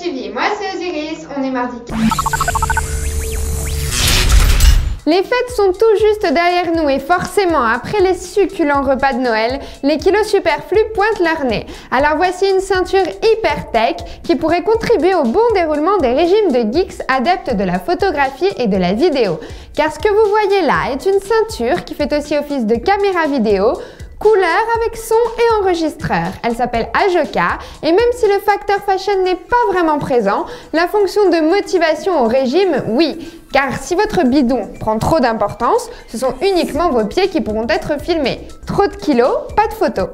TV, moi c'est Osiris, on est mardi 4. Les fêtes sont tout juste derrière nous et forcément, après les succulents repas de Noël, les kilos superflus pointent leur nez. Alors voici une ceinture hyper tech qui pourrait contribuer au bon déroulement des régimes de geeks adeptes de la photographie et de la vidéo. Car ce que vous voyez là est une ceinture qui fait aussi office de caméra vidéo, couleur avec son et enregistreur. Elle s'appelle Ajoka et même si le facteur fashion n'est pas vraiment présent, la fonction de motivation au régime, oui. Car si votre bidon prend trop d'importance, ce sont uniquement vos pieds qui pourront être filmés. Trop de kilos, pas de photos.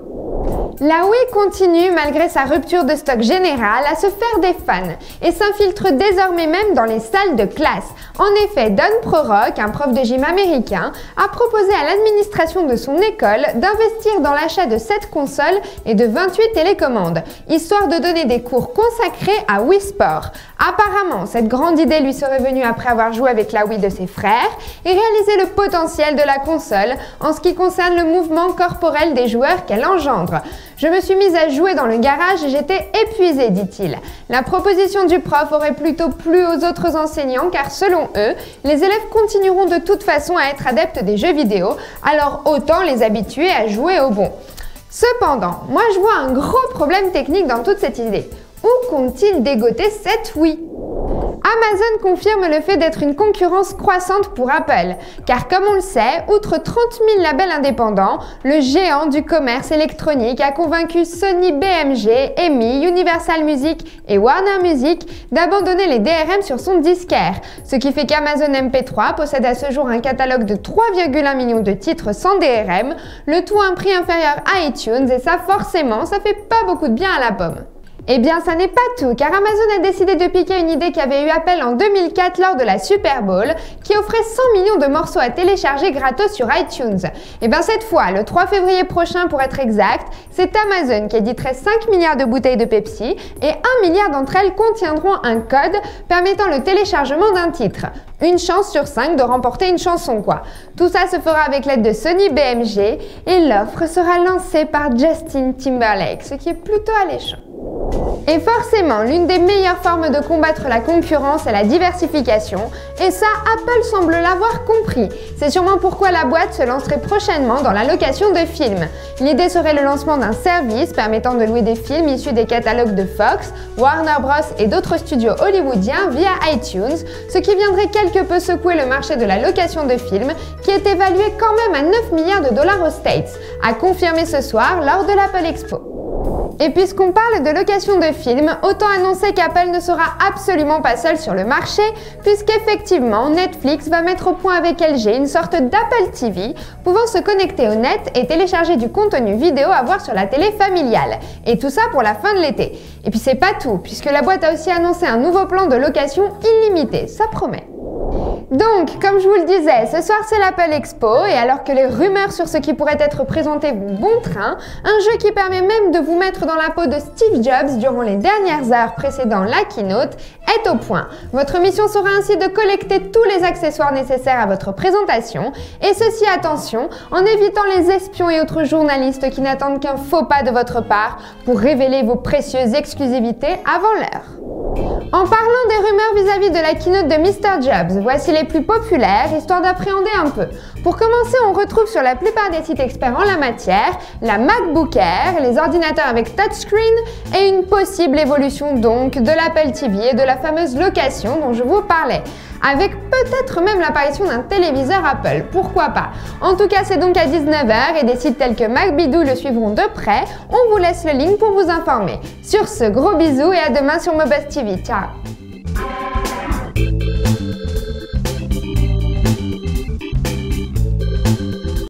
La Wii continue, malgré sa rupture de stock générale, à se faire des fans et s'infiltre désormais même dans les salles de classe. En effet, Don Prorock, un prof de gym américain, a proposé à l'administration de son école d'investir dans l'achat de 7 consoles et de 28 télécommandes, histoire de donner des cours consacrés à Wii Sport. Apparemment, cette grande idée lui serait venue après avoir joué avec la Wii de ses frères et réalisé le potentiel de la console en ce qui concerne le mouvement corporel des joueurs qu'elle engendre. Je me suis mise à jouer dans le garage et j'étais épuisée, dit-il. La proposition du prof aurait plutôt plu aux autres enseignants car selon eux, les élèves continueront de toute façon à être adeptes des jeux vidéo, alors autant les habituer à jouer au bon. Cependant, moi je vois un gros problème technique dans toute cette idée. Où compte-t-il dégoter cette Wii ? Amazon confirme le fait d'être une concurrence croissante pour Apple, car comme on le sait, outre 30 000 labels indépendants, le géant du commerce électronique a convaincu Sony BMG, EMI, Universal Music et Warner Music d'abandonner les DRM sur son disquaire, ce qui fait qu'Amazon MP3 possède à ce jour un catalogue de 3,1 millions de titres sans DRM, le tout à un prix inférieur à iTunes et ça forcément, ça fait pas beaucoup de bien à la pomme. Eh bien, ça n'est pas tout, car Amazon a décidé de piquer une idée qu'avait eu Apple en 2004 lors de la Super Bowl, qui offrait 100 millions de morceaux à télécharger gratos sur iTunes. Eh bien, cette fois, le 3 février prochain pour être exact, c'est Amazon qui éditerait 5 milliards de bouteilles de Pepsi et 1 milliard d'entre elles contiendront un code permettant le téléchargement d'un titre. Une chance sur 5 de remporter une chanson, quoi. Tout ça se fera avec l'aide de Sony BMG et l'offre sera lancée par Justin Timberlake, ce qui est plutôt alléchant. Et forcément, l'une des meilleures formes de combattre la concurrence est la diversification, et ça, Apple semble l'avoir compris. C'est sûrement pourquoi la boîte se lancerait prochainement dans la location de films. L'idée serait le lancement d'un service permettant de louer des films issus des catalogues de Fox, Warner Bros et d'autres studios hollywoodiens via iTunes, ce qui viendrait quelque peu secouer le marché de la location de films, qui est évalué quand même à 9 milliards de dollars aux States, à confirmer ce soir lors de l'Apple Expo. Et puisqu'on parle de location de films, autant annoncer qu'Apple ne sera absolument pas seul sur le marché, puisqu'effectivement Netflix va mettre au point avec LG une sorte d'Apple TV, pouvant se connecter au net et télécharger du contenu vidéo à voir sur la télé familiale. Et tout ça pour la fin de l'été. Et puis c'est pas tout, puisque la boîte a aussi annoncé un nouveau plan de location illimité, ça promet. Donc, comme je vous le disais, ce soir c'est l'Apple Expo et alors que les rumeurs sur ce qui pourrait être présenté vont bon train, un jeu qui permet même de vous mettre dans la peau de Steve Jobs durant les dernières heures précédant la keynote est au point. Votre mission sera ainsi de collecter tous les accessoires nécessaires à votre présentation et ceci, attention, en évitant les espions et autres journalistes qui n'attendent qu'un faux pas de votre part pour révéler vos précieuses exclusivités avant l'heure. En parlant des rumeurs vis-à-vis de la keynote de Mr. Jobs, voici les plus populaires, histoire d'appréhender un peu. Pour commencer, on retrouve sur la plupart des sites experts en la matière, la MacBook Air, les ordinateurs avec touchscreen et une possible évolution donc de l'Apple TV et de la fameuse location dont je vous parlais. Avec peut-être même l'apparition d'un téléviseur Apple, pourquoi pas. En tout cas, c'est donc à 19 h et des sites tels que MacBidou le suivront de près. On vous laisse le link pour vous informer. Sur ce, gros bisous et à demain sur Mobuzz TV. Ciao!